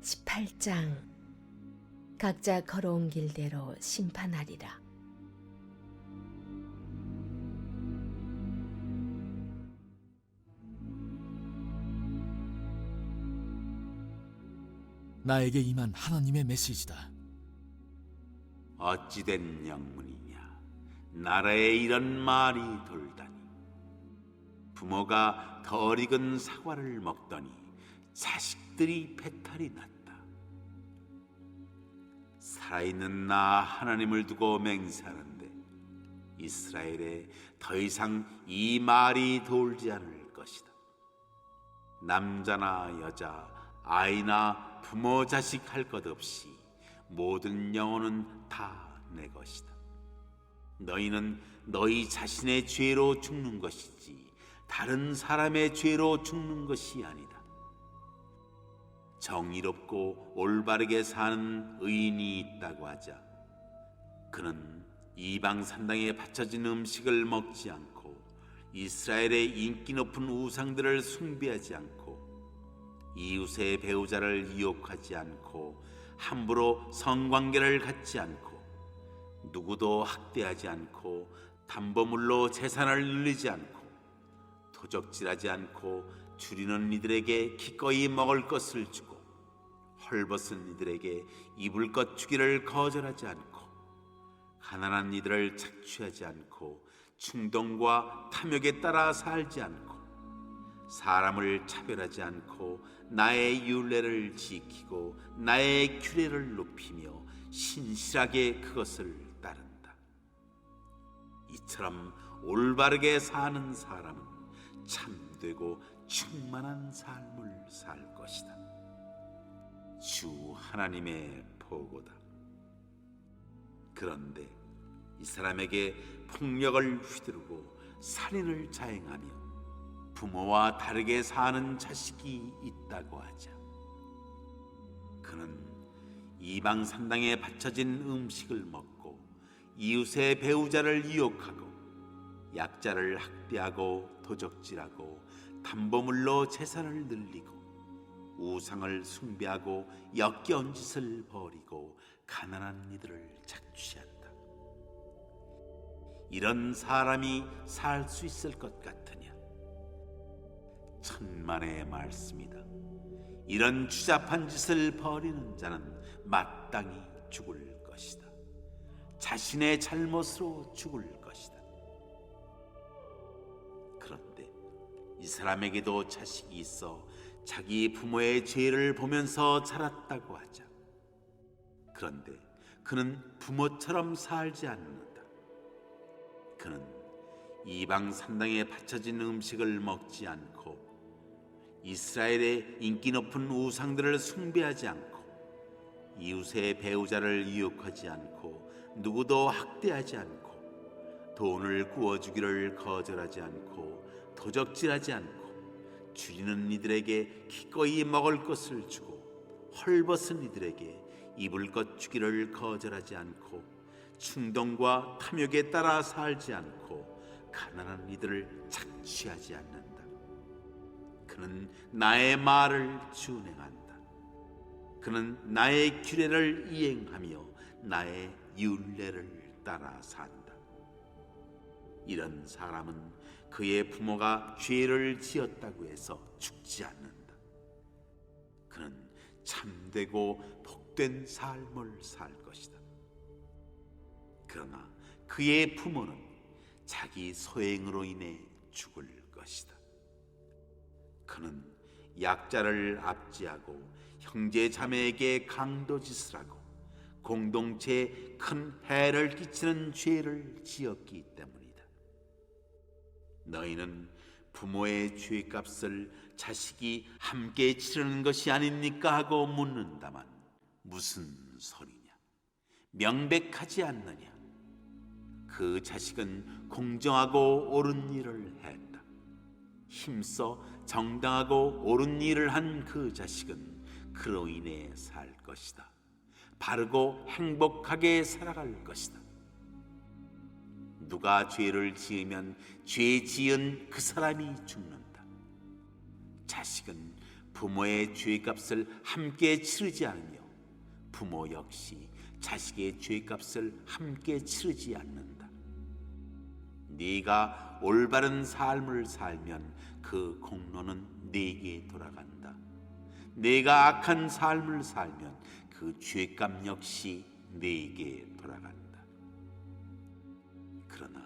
18장. 각자 걸어온 길대로 심판하리라. 나에게 임한 하나님의 메시지다. 어찌된 영문이냐? 나라에 이런 말이 돌다니. 부모가 덜 익은 사과를 먹더니 자식들이 배탈이 났다. 살아있는 나 하나님을 두고 맹세하는데 이스라엘에 더 이상 이 말이 돌지 않을 것이다. 남자나 여자, 아이나 부모 자식 할 것 없이 모든 영혼은 다 내 것이다. 너희는 너희 자신의 죄로 죽는 것이지 다른 사람의 죄로 죽는 것이 아니다. 정의롭고 올바르게 사는 의인이 있다고 하자. 그는 이방 산당에 바쳐진 음식을 먹지 않고 이스라엘의 인기 높은 우상들을 숭배하지 않고 이웃의 배우자를 유혹하지 않고 함부로 성관계를 갖지 않고 누구도 학대하지 않고 담보물로 재산을 늘리지 않고 도적질하지 않고 줄이는 이들에게 기꺼이 먹을 것을 주고 헐벗은 이들에게 입을 것 주기를 거절하지 않고 가난한 이들을 착취하지 않고 충동과 탐욕에 따라 살지 않고 사람을 차별하지 않고 나의 율례를 지키고 나의 규례를 높이며 신실하게 그것을 따른다. 이처럼 올바르게 사는 사람은 참되고 충만한 삶을 살 것이다. 주 하나님의 보고다. 그런데 이 사람에게 폭력을 휘두르고 살인을 자행하며 부모와 다르게 사는 자식이 있다고 하자. 그는 이방 산당에 바쳐진 음식을 먹고 이웃의 배우자를 유혹하고 약자를 학대하고 도적질하고 담보물로 재산을 늘리고 우상을 숭배하고 역겨운 짓을 벌이고 가난한 이들을 착취한다. 이런 사람이 살 수 있을 것 같으냐? 천만의 말씀이다. 이런 추잡한 짓을 벌이는 자는 마땅히 죽을 것이다. 자신의 잘못으로 죽을 것이다. 그런데 이 사람에게도 자식이 있어 자기 부모의 죄를 보면서 자랐다고 하자. 그런데 그는 부모처럼 살지 않는다. 그는 이방 산당에 바쳐진 음식을 먹지 않고 이스라엘의 인기 높은 우상들을 숭배하지 않고 이웃의 배우자를 유혹하지 않고 누구도 학대하지 않고 돈을 구워주기를 거절하지 않고 도적질하지 않고 줄이는 이들에게 기꺼이 먹을 것을 주고 헐벗은 이들에게 입을 것 주기를 거절하지 않고 충동과 탐욕에 따라 살지 않고 가난한 이들을 착취하지 않는다. 그는 나의 말을 준행한다. 그는 나의 규례를 이행하며 나의 율례를 따라 산다. 이런 사람은 그의 부모가 죄를 지었다고 해서 죽지 않는다. 그는 참되고 복된 삶을 살 것이다. 그러나 그의 부모는 자기 소행으로 인해 죽을 것이다. 그는 약자를 압제하고 형제 자매에게 강도짓을 하고 공동체에 큰 해를 끼치는 죄를 지었기 때문이다. 너희는 부모의 죄값을 자식이 함께 치르는 것이 아닙니까 하고 묻는다만 무슨 소리냐? 명백하지 않느냐? 그 자식은 공정하고 옳은 일을 했다. 힘써 정당하고 옳은 일을 한 그 자식은 그로 인해 살 것이다. 바르고 행복하게 살아갈 것이다. 누가 죄를 지으면 죄 지은 그 사람이 죽는다. 자식은 부모의 죄값을 함께 치르지 않으며 부모 역시 자식의 죄값을 함께 치르지 않는다. 네가 올바른 삶을 살면 그 공로는 네게 돌아간다. 네가 악한 삶을 살면 그 죄값 역시 네게 돌아간다. 그러나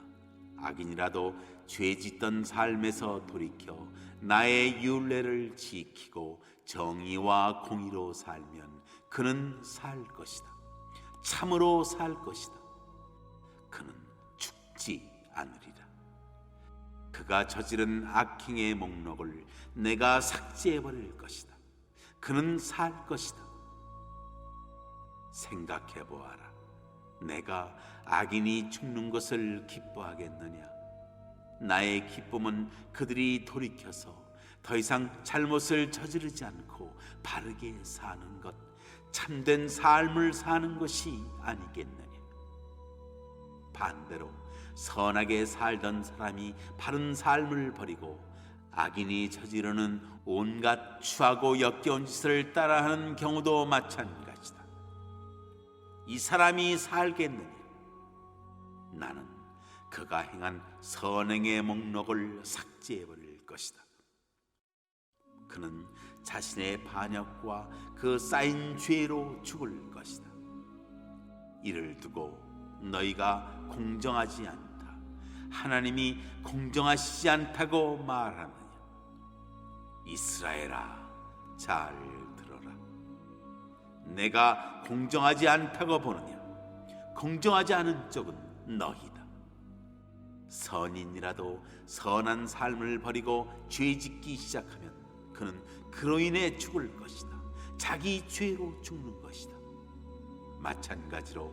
악인이라도 죄짓던 삶에서 돌이켜 나의 율례를 지키고 정의와 공의로 살면 그는 살 것이다. 참으로 살 것이다. 그는 죽지 않으리라. 그가 저지른 악행의 목록을 내가 삭제해버릴 것이다. 그는 살 것이다. 생각해보아라. 내가 악인이 죽는 것을 기뻐하겠느냐? 나의 기쁨은 그들이 돌이켜서 더 이상 잘못을 저지르지 않고 바르게 사는 것, 참된 삶을 사는 것이 아니겠느냐? 반대로 선하게 살던 사람이 바른 삶을 버리고 악인이 저지르는 온갖 추하고 역겨운 짓을 따라하는 경우도 마찬가지다. 이 사람이 살겠느냐? 나는 그가 행한 선행의 목록을 삭제해버릴 것이다. 그는 자신의 반역과 그 쌓인 죄로 죽을 것이다. 이를 두고 너희가 공정하지 않다, 하나님이 공정하시지 않다고 말하느냐? 이스라엘아, 잘 들어라. 내가 공정하지 않다고 보느냐? 공정하지 않은 쪽은 너희다. 선인이라도 선한 삶을 버리고 죄짓기 시작하면 그는 그로 인해 죽을 것이다. 자기 죄로 죽는 것이다. 마찬가지로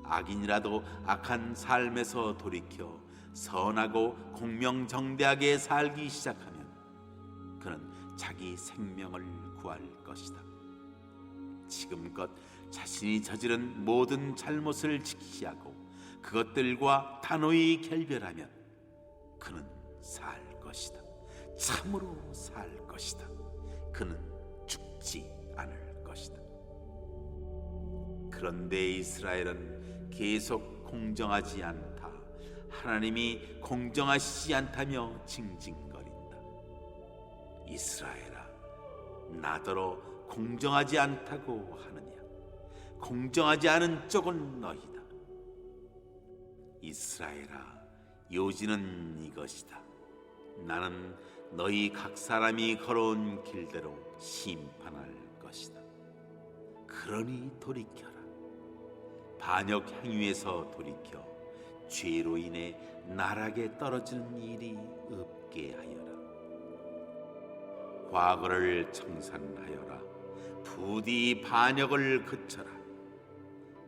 악인이라도 악한 삶에서 돌이켜 선하고 공명정대하게 살기 시작하면 그는 자기 생명을 구할 것이다. 지금껏 자신이 저지른 모든 잘못을 직시하고 그것들과 단호히 결별하면 그는 살 것이다. 참으로 살 것이다. 그는 죽지 않을 것이다. 그런데 이스라엘은 계속 공정하지 않다, 하나님이 공정하시지 않다며 징징거린다. 이스라엘아, 나더러 공정하지 않다고 하느냐? 공정하지 않은 쪽은 너희다. 이스라엘아, 요지는 이것이다. 나는 너희 각 사람이 걸어온 길대로 심판할 것이다. 그러니 돌이켜라. 반역 행위에서 돌이켜 죄로 인해 나락에 떨어지는 일이 없게 하여라. 과거를 청산하여라. 부디 반역을 그쳐라.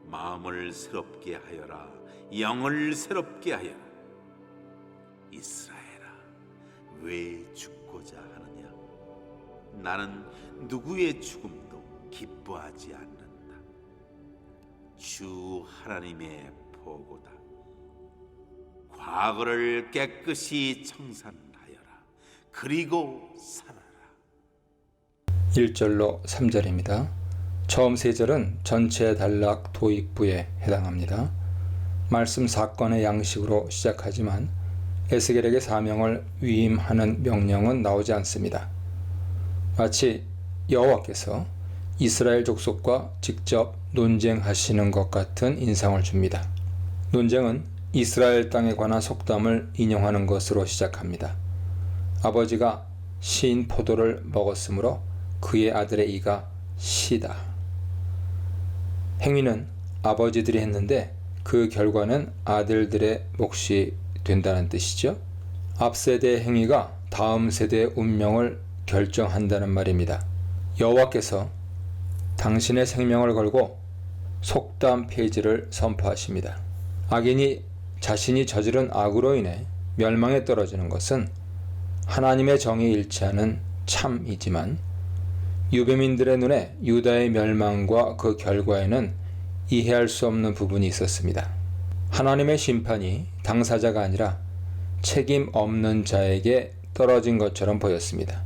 마음을 새롭게 하여라. 영을 새롭게 하여라. 이스라엘아, 왜 죽고자 하느냐? 나는 누구의 죽음도 기뻐하지 않는다. 주 하나님의 보고다. 과거를 깨끗이 청산하여라. 그리고 살아라. 1절로 3절입니다. 처음 3절은 전체 단락 도입부에 해당합니다. 말씀 사건의 양식으로 시작하지만 에스겔에게 사명을 위임하는 명령은 나오지 않습니다. 마치 여호와께서 이스라엘 족속과 직접 논쟁하시는 것 같은 인상을 줍니다. 논쟁은 이스라엘 땅에 관한 속담을 인용하는 것으로 시작합니다. 아버지가 신 포도를 먹었으므로 그의 아들의 이가 시다. 행위는 아버지들이 했는데 그 결과는 아들들의 몫이 된다는 뜻이죠. 앞 세대의 행위가 다음 세대의 운명을 결정한다는 말입니다. 여호와께서 당신의 생명을 걸고 속담 폐지를 선포하십니다. 악인이 자신이 저지른 악으로 인해 멸망에 떨어지는 것은 하나님의 정의에 일치하는 참이지만 유배민들의 눈에 유다의 멸망과 그 결과에는 이해할 수 없는 부분이 있었습니다. 하나님의 심판이 당사자가 아니라 책임 없는 자에게 떨어진 것처럼 보였습니다.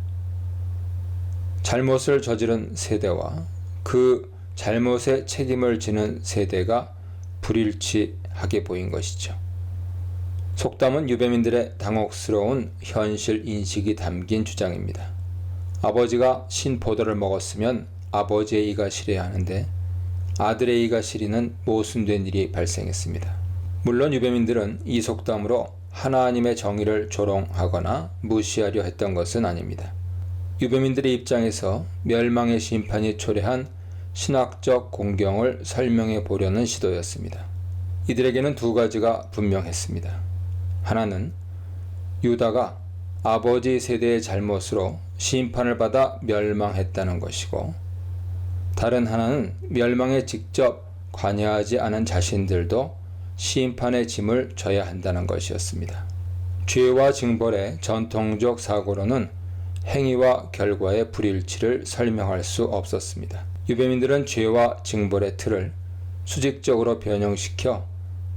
잘못을 저지른 세대와 그 잘못에 책임을 지는 세대가 불일치하게 보인 것이죠. 속담은 유배민들의 당혹스러운 현실 인식이 담긴 주장입니다. 아버지가 신포도를 먹었으면 아버지의 이가 시려야 하는데 아들의 이가 시리는 모순된 일이 발생했습니다. 물론 유배민들은 이 속담으로 하나님의 정의를 조롱하거나 무시하려 했던 것은 아닙니다. 유배민들의 입장에서 멸망의 심판이 초래한 신학적 공경을 설명해 보려는 시도였습니다. 이들에게는 두 가지가 분명했습니다. 하나는 유다가 아버지 세대의 잘못으로 심판을 받아 멸망했다는 것이고, 다른 하나는 멸망에 직접 관여하지 않은 자신들도 심판의 짐을 져야 한다는 것이었습니다. 죄와 징벌의 전통적 사고로는 행위와 결과의 불일치를 설명할 수 없었습니다. 유배민들은 죄와 징벌의 틀을 수직적으로 변형시켜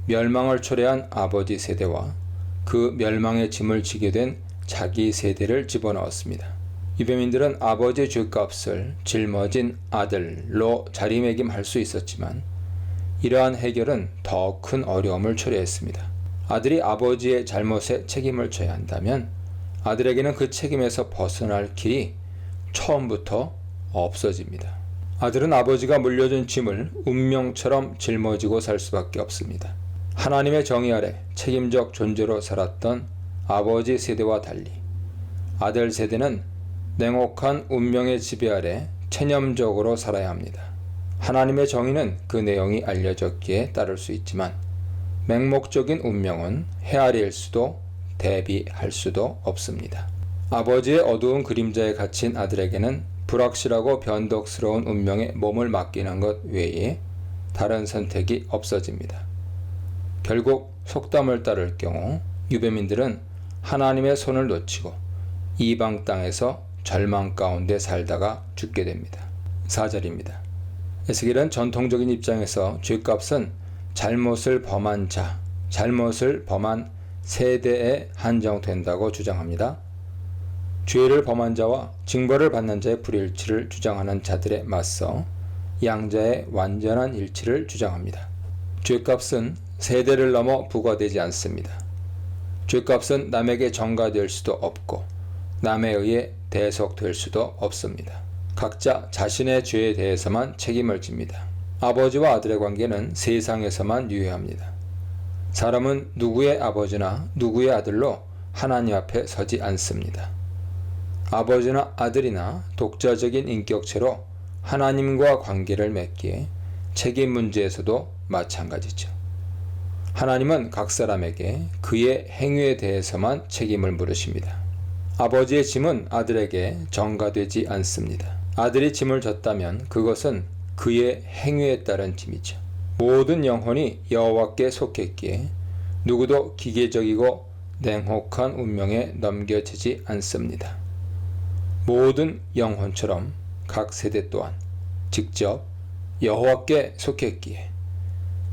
멸망을 초래한 아버지 세대와 그 멸망의 짐을 지게 된 자기 세대를 집어넣었습니다. 유배민들은 아버지의 죄값을 짊어진 아들로 자리매김할 수 있었지만 이러한 해결은 더 큰 어려움을 초래했습니다. 아들이 아버지의 잘못에 책임을 져야 한다면 아들에게는 그 책임에서 벗어날 길이 처음부터 없어집니다. 아들은 아버지가 물려준 짐을 운명처럼 짊어지고 살 수밖에 없습니다. 하나님의 정의 아래 책임적 존재로 살았던 아버지 세대와 달리 아들 세대는 냉혹한 운명의 지배 아래 체념적으로 살아야 합니다. 하나님의 정의는 그 내용이 알려졌기에 따를 수 있지만 맹목적인 운명은 헤아릴 수도 대비할 수도 없습니다. 아버지의 어두운 그림자에 갇힌 아들에게는 불확실하고 변덕스러운 운명에 몸을 맡기는 것 외에 다른 선택이 없어집니다. 결국 속담을 따를 경우 유배민들은 하나님의 손을 놓치고 이방 땅에서 절망 가운데 살다가 죽게 됩니다. 4절입니다. 에스겔은 전통적인 입장에서 죄값은 잘못을 범한 자, 잘못을 범한 세대에 한정된다고 주장합니다. 죄를 범한 자와 징벌을 받는 자의 불일치를 주장하는 자들에 맞서 양자의 완전한 일치를 주장합니다. 죄값은 세대를 넘어 부과되지 않습니다. 죄값은 남에게 전가될 수도 없고 남에 의해 대속될 수도 없습니다. 각자 자신의 죄에 대해서만 책임을 집니다. 아버지와 아들의 관계는 세상에서만 유효합니다. 사람은 누구의 아버지나 누구의 아들로 하나님 앞에 서지 않습니다. 아버지나 아들이나 독자적인 인격체로 하나님과 관계를 맺기에 책임 문제에서도 마찬가지죠. 하나님은 각 사람에게 그의 행위에 대해서만 책임을 물으십니다. 아버지의 짐은 아들에게 전가되지 않습니다. 아들이 짐을 졌다면 그것은 그의 행위에 따른 짐이죠. 모든 영혼이 여호와께 속했기에 누구도 기계적이고 냉혹한 운명에 넘겨지지 않습니다. 모든 영혼처럼 각 세대 또한 직접 여호와께 속했기에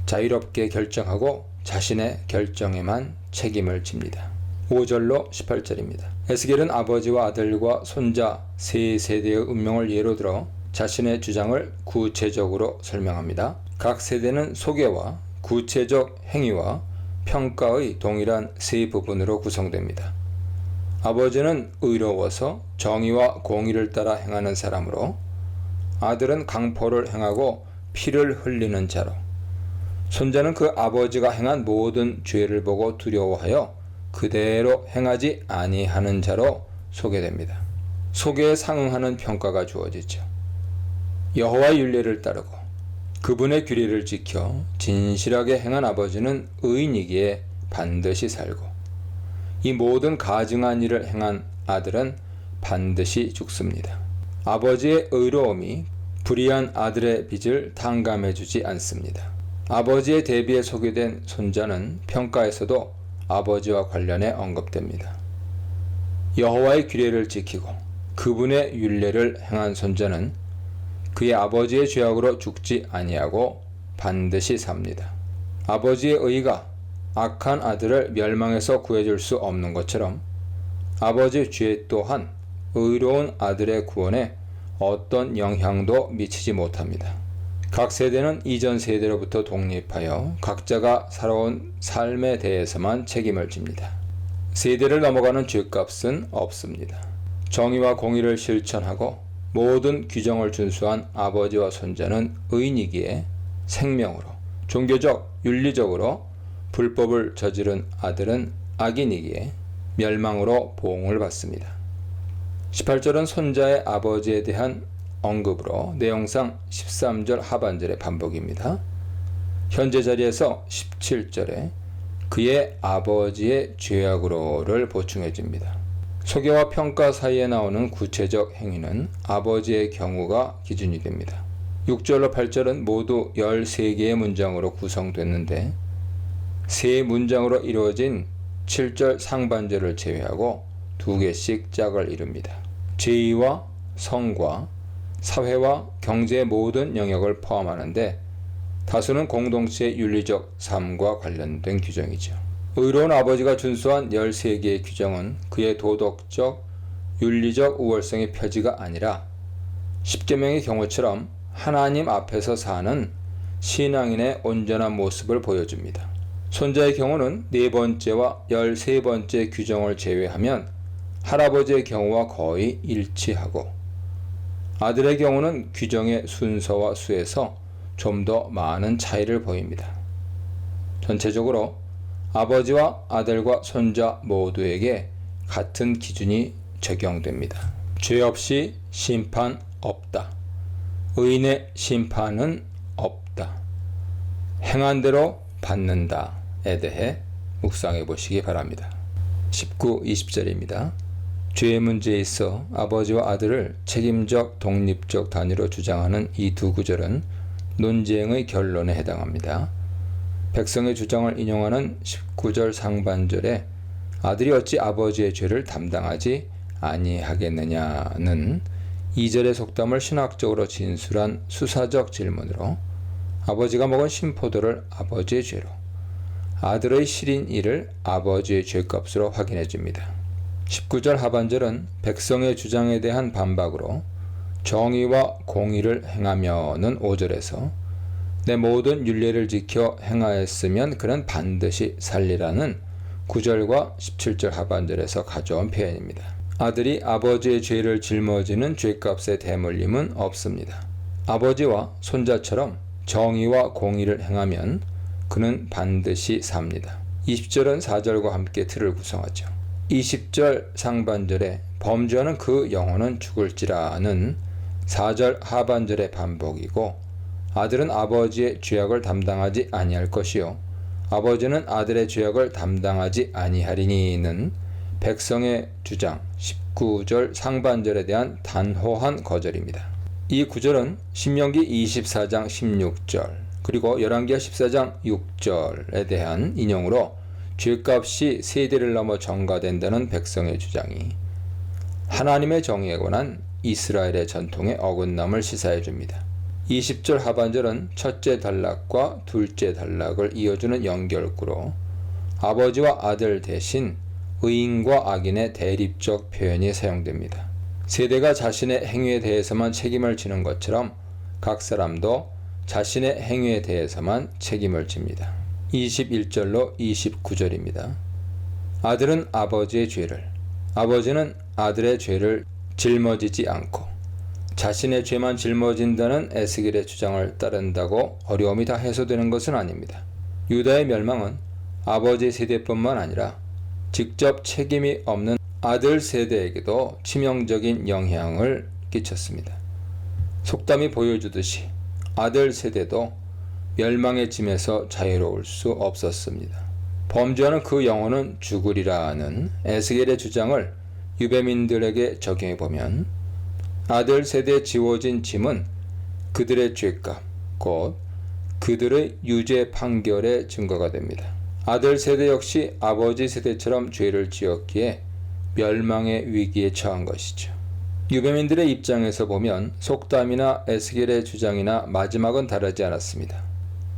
자유롭게 결정하고 자신의 결정에만 책임을 집니다. 5절로 18절입니다. 에스겔은 아버지와 아들과 손자 세 세대의 운명을 예로 들어 자신의 주장을 구체적으로 설명합니다. 각 세대는 소개와 구체적 행위와 평가의 동일한 세 부분으로 구성됩니다. 아버지는 의로워서 정의와 공의를 따라 행하는 사람으로, 아들은 강포를 행하고 피를 흘리는 자로, 손자는 그 아버지가 행한 모든 죄를 보고 두려워하여 그대로 행하지 아니하는 자로 소개됩니다. 소개에 상응하는 평가가 주어지죠. 여호와의 율례를 따르고 그분의 규례를 지켜 진실하게 행한 아버지는 의인이기에 반드시 살고, 이 모든 가증한 일을 행한 아들은 반드시 죽습니다. 아버지의 의로움이 불의한 아들의 빚을 탕감해주지 않습니다. 아버지의 대비에 소개된 손자는 평가에서도 아버지와 관련해 언급됩니다. 여호와의 규례를 지키고 그분의 율례를 행한 손자는 그의 아버지의 죄악으로 죽지 아니하고 반드시 삽니다. 아버지의 의가 악한 아들을 멸망에서 구해줄 수 없는 것처럼 아버지의 죄 또한 의로운 아들의 구원에 어떤 영향도 미치지 못합니다. 각 세대는 이전 세대로부터 독립하여 각자가 살아온 삶에 대해서만 책임을 집니다. 세대를 넘어가는 죗값은 없습니다. 정의와 공의를 실천하고 모든 규정을 준수한 아버지와 손자는 의인이기에 생명으로, 종교적, 윤리적으로 불법을 저지른 아들은 악인이기에 멸망으로 보응을 받습니다. 18절은 손자의 아버지에 대한 언급으로 내용상 13절 하반절의 반복입니다. 현재 자리에서 17절에 그의 아버지의 죄악으로를 보충해 줍니다. 소개와 평가 사이에 나오는 구체적 행위는 아버지의 경우가 기준이 됩니다. 6절로 8절은 모두 13개의 문장으로 구성됐는데 세 문장으로 이루어진 7절 상반절을 제외하고 2개씩 짝을 이룹니다. 죄의와 성과 사회와 경제의 모든 영역을 포함하는데 다수는 공동체의 윤리적 삶과 관련된 규정이죠. 의로운 아버지가 준수한 13개의 규정은 그의 도덕적, 윤리적 우월성의 표지가 아니라 십계명의 경우처럼 하나님 앞에서 사는 신앙인의 온전한 모습을 보여줍니다. 손자의 경우는 4번째와 13번째 규정을 제외하면 할아버지의 경우와 거의 일치하고 아들의 경우는 규정의 순서와 수에서 좀 더 많은 차이를 보입니다. 전체적으로 아버지와 아들과 손자 모두에게 같은 기준이 적용됩니다. 죄 없이 심판 없다. 의인의 심판은 없다. 행한 대로 받는다에 대해 묵상해 보시기 바랍니다. 19, 20절입니다. 죄의 문제에 있어 아버지와 아들을 책임적 독립적 단위로 주장하는 이 두 구절은 논쟁의 결론에 해당합니다. 백성의 주장을 인용하는 19절 상반절에 아들이 어찌 아버지의 죄를 담당하지 아니하겠느냐는 2절의 속담을 신학적으로 진술한 수사적 질문으로 아버지가 먹은 신포도를 아버지의 죄로, 아들의 실인 일을 아버지의 죄값으로 확인해 줍니다. 19절 하반절은 백성의 주장에 대한 반박으로 정의와 공의를 행하며는 5절에서 내 모든 율례를 지켜 행하였으면 그는 반드시 살리라는 9절과 17절 하반절에서 가져온 표현입니다. 아들이 아버지의 죄를 짊어지는 죄값의 대물림은 없습니다. 아버지와 손자처럼 정의와 공의를 행하면 그는 반드시 삽니다. 20절은 4절과 함께 틀을 구성하죠. 20절 상반절에 범죄하는 그 영혼은 죽을지라는 4절 하반절의 반복이고 아들은 아버지의 죄악을 담당하지 아니할 것이요 아버지는 아들의 죄악을 담당하지 아니하리니는 백성의 주장 19절 상반절에 대한 단호한 거절입니다. 이 구절은 신명기 24장 16절 그리고 열왕기하 14장 6절에 대한 인용으로 죄값이 세대를 넘어 전가된다는 백성의 주장이 하나님의 정의에 관한 이스라엘의 전통의 어긋남을 시사해 줍니다. 20절 하반절은 첫째 단락과 둘째 단락을 이어주는 연결구로 아버지와 아들 대신 의인과 악인의 대립적 표현이 사용됩니다. 세대가 자신의 행위에 대해서만 책임을 지는 것처럼 각 사람도 자신의 행위에 대해서만 책임을 집니다. 21절로 29절입니다. 아들은 아버지의 죄를, 아버지는 아들의 죄를 짊어지지 않고 자신의 죄만 짊어진다는 에스겔의 주장을 따른다고 어려움이 다 해소되는 것은 아닙니다. 유다의 멸망은 아버지 세대뿐만 아니라 직접 책임이 없는 아들 세대에게도 치명적인 영향을 끼쳤습니다. 속담이 보여주듯이 아들 세대도 멸망의 짐에서 자유로울 수 없었습니다. 범죄하는 그 영혼은 죽으리라는 에스겔의 주장을 유대민들에게 적용해보면 아들 세대에 지워진 짐은 그들의 죄값, 곧 그들의 유죄 판결의 증거가 됩니다. 아들 세대 역시 아버지 세대처럼 죄를 지었기에 멸망의 위기에 처한 것이죠. 유대민들의 입장에서 보면 속담이나 에스겔의 주장이나 마지막은 다르지 않았습니다.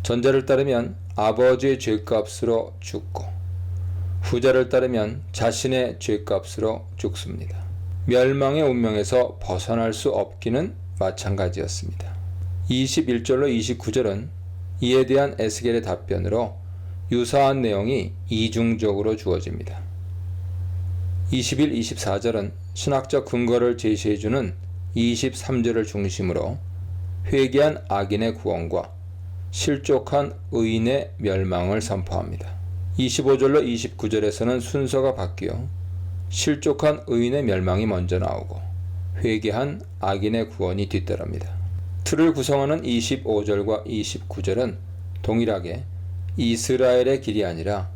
전자를 따르면 아버지의 죄값으로 죽고 후자를 따르면 자신의 죄값으로 죽습니다. 멸망의 운명에서 벗어날 수 없기는 마찬가지였습니다. 21절로 29절은 이에 대한 에스겔의 답변으로 유사한 내용이 이중적으로 주어집니다. 21, 24절은 신학적 근거를 제시해주는 23절을 중심으로 회개한 악인의 구원과 실족한 의인의 멸망을 선포합니다. 25절로 29절에서는 순서가 바뀌어 실족한 의인의 멸망이 먼저 나오고 회개한 악인의 구원이 뒤따릅니다. 틀을 구성하는 25절과 29절은 동일하게 이스라엘의 길이 아니라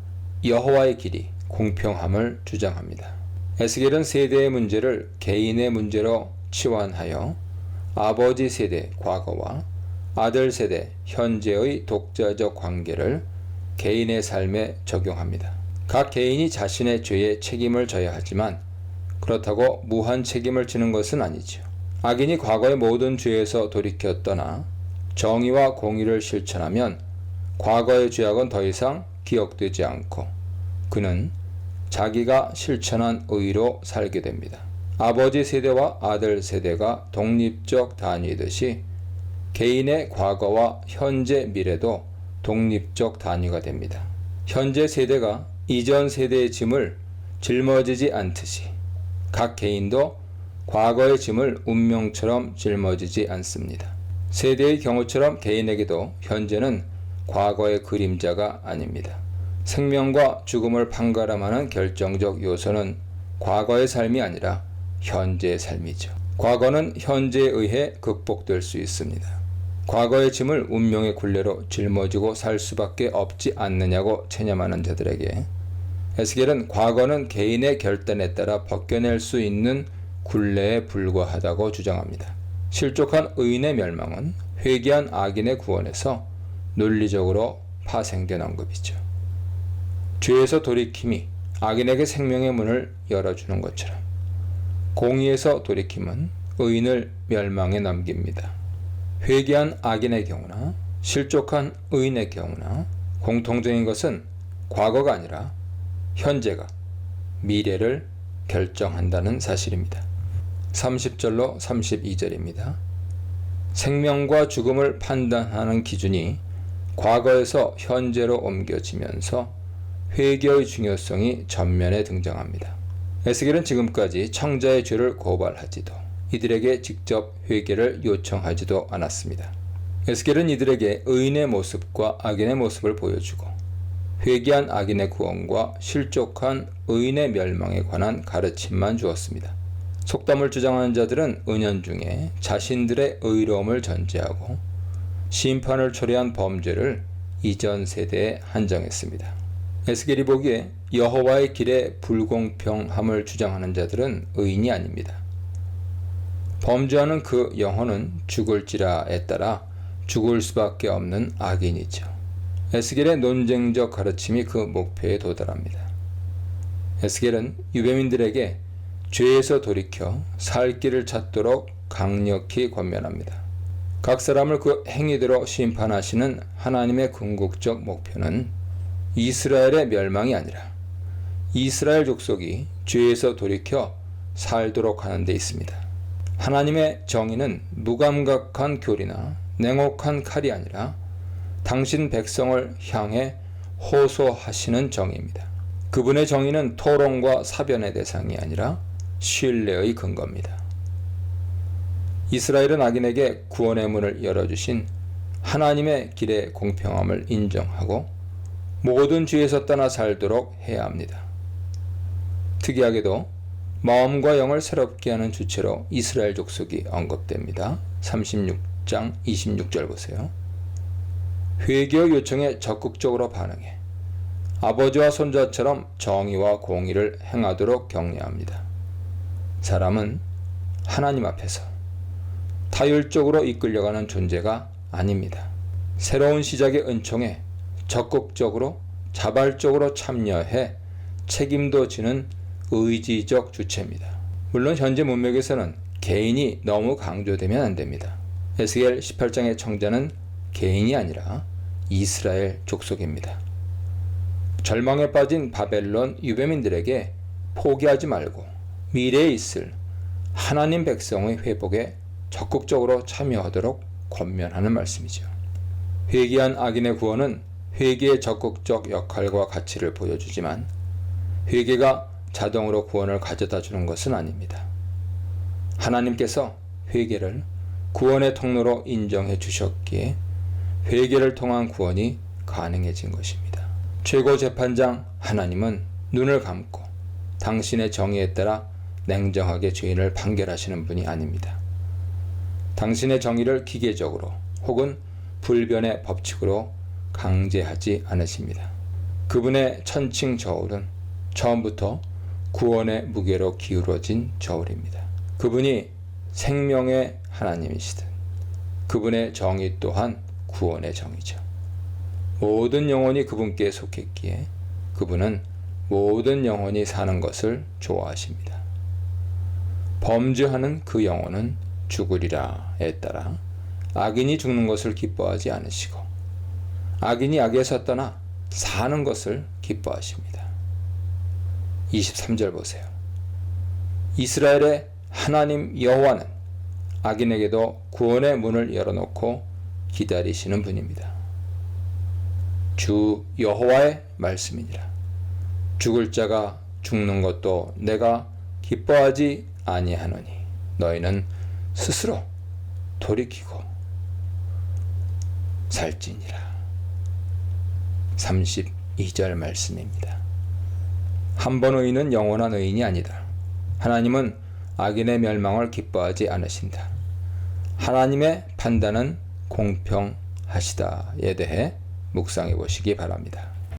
여호와의 길이 공평함을 주장합니다. 에스겔은 세대의 문제를 개인의 문제로 치환하여 아버지 세대 과거와 아들 세대 현재의 독자적 관계를 개인의 삶에 적용합니다. 각 개인이 자신의 죄에 책임을 져야 하지만 그렇다고 무한 책임을 지는 것은 아니죠. 악인이 과거의 모든 죄에서 돌이켜 떠나 정의와 공의를 실천하면 과거의 죄악은 더 이상 기억되지 않고 그는 자기가 실천한 의로 살게 됩니다. 아버지 세대와 아들 세대가 독립적 단위이듯이 개인의 과거와 현재 미래도 독립적 단위가 됩니다. 현재 세대가 이전 세대의 짐을 짊어지지 않듯이 각 개인도 과거의 짐을 운명처럼 짊어지지 않습니다. 세대의 경우처럼 개인에게도 현재는 과거의 그림자가 아닙니다. 생명과 죽음을 판가름하는 결정적 요소는 과거의 삶이 아니라 현재의 삶이죠. 과거는 현재에 의해 극복될 수 있습니다. 과거의 짐을 운명의 굴레로 짊어지고 살 수밖에 없지 않느냐고 체념하는 자들에게 에스겔은 과거는 개인의 결단에 따라 벗겨낼 수 있는 굴레에 불과하다고 주장합니다. 실족한 의인의 멸망은 회개한 악인의 구원에서 논리적으로 파생된 언급이죠. 죄에서 돌이킴이 악인에게 생명의 문을 열어주는 것처럼 공의에서 돌이킴은 의인을 멸망에 넘깁니다. 회개한 악인의 경우나 실족한 의인의 경우나 공통적인 것은 과거가 아니라 현재가 미래를 결정한다는 사실입니다. 30절로 32절입니다. 생명과 죽음을 판단하는 기준이 과거에서 현재로 옮겨지면서 회개의 중요성이 전면에 등장합니다. 에스겔은 지금까지 청자의 죄를 고발하지도 이들에게 직접 회개를 요청하지도 않았습니다. 에스겔은 이들에게 의인의 모습과 악인의 모습을 보여주고 회개한 악인의 구원과 실족한 의인의 멸망에 관한 가르침만 주었습니다. 속담을 주장하는 자들은 은연중에 자신들의 의로움을 전제하고 심판을 초래한 범죄를 이전 세대에 한정했습니다. 에스겔이 보기에 여호와의 길에 불공평함을 주장하는 자들은 의인이 아닙니다. 범죄하는 그 영혼은 죽을지라에 따라 죽을 수밖에 없는 악인이죠. 에스겔의 논쟁적 가르침이 그 목표에 도달합니다. 에스겔은 유대민들에게 죄에서 돌이켜 살 길을 찾도록 강력히 권면합니다. 각 사람을 그 행위대로 심판하시는 하나님의 궁극적 목표는 이스라엘의 멸망이 아니라 이스라엘 족속이 죄에서 돌이켜 살도록 하는 데 있습니다. 하나님의 정의는 무감각한 교리나 냉혹한 칼이 아니라 당신 백성을 향해 호소하시는 정의입니다. 그분의 정의는 토론과 사변의 대상이 아니라 신뢰의 근거입니다. 이스라엘은 악인에게 구원의 문을 열어주신 하나님의 길의 공평함을 인정하고 모든 죄에서 떠나 살도록 해야 합니다. 특이하게도 마음과 영을 새롭게 하는 주체로 이스라엘 족속이 언급됩니다. 36장 26절 보세요. 회개의 요청에 적극적으로 반응해 아버지와 손자처럼 정의와 공의를 행하도록 격려합니다. 사람은 하나님 앞에서 타율적으로 이끌려가는 존재가 아닙니다. 새로운 시작의 은총에 적극적으로 자발적으로 참여해 책임도 지는 의지적 주체입니다. 물론 현재 문맥에서는 개인이 너무 강조되면 안 됩니다. 에스겔 18장의 청자는 개인이 아니라 이스라엘 족속입니다. 절망에 빠진 바벨론 유배민들에게 포기하지 말고 미래에 있을 하나님 백성의 회복에 적극적으로 참여하도록 권면하는 말씀이죠. 회개한 악인의 구원은 회개의 적극적 역할과 가치를 보여주지만 회개가 자동으로 구원을 가져다 주는 것은 아닙니다. 하나님께서 회개를 구원의 통로로 인정해 주셨기에 회개를 통한 구원이 가능해진 것입니다. 최고 재판장 하나님은 눈을 감고 당신의 정의에 따라 냉정하게 죄인을 판결하시는 분이 아닙니다. 당신의 정의를 기계적으로 혹은 불변의 법칙으로 강제하지 않으십니다. 그분의 천칭 저울은 처음부터 구원의 무게로 기울어진 저울입니다. 그분이 생명의 하나님이시듯 그분의 정의 또한 구원의 정의죠. 모든 영혼이 그분께 속했기에 그분은 모든 영혼이 사는 것을 좋아하십니다. 범죄하는 그 영혼은 죽으리라에 따라 악인이 죽는 것을 기뻐하지 않으시고 악인이 악에서 떠나 사는 것을 기뻐하십니다. 23절 보세요. 이스라엘의 하나님 여호와는 악인에게도 구원의 문을 열어놓고 기다리시는 분입니다. 주 여호와의 말씀이니라. 죽을 자가 죽는 것도 내가 기뻐하지 아니하노니 너희는 스스로 돌이키고 살지니라. 32절 말씀입니다. 한 번 의인은 영원한 의인이 아니다. 하나님은 악인의 멸망을 기뻐하지 않으신다. 하나님의 판단은 공평하시다에 대해 묵상해 보시기 바랍니다.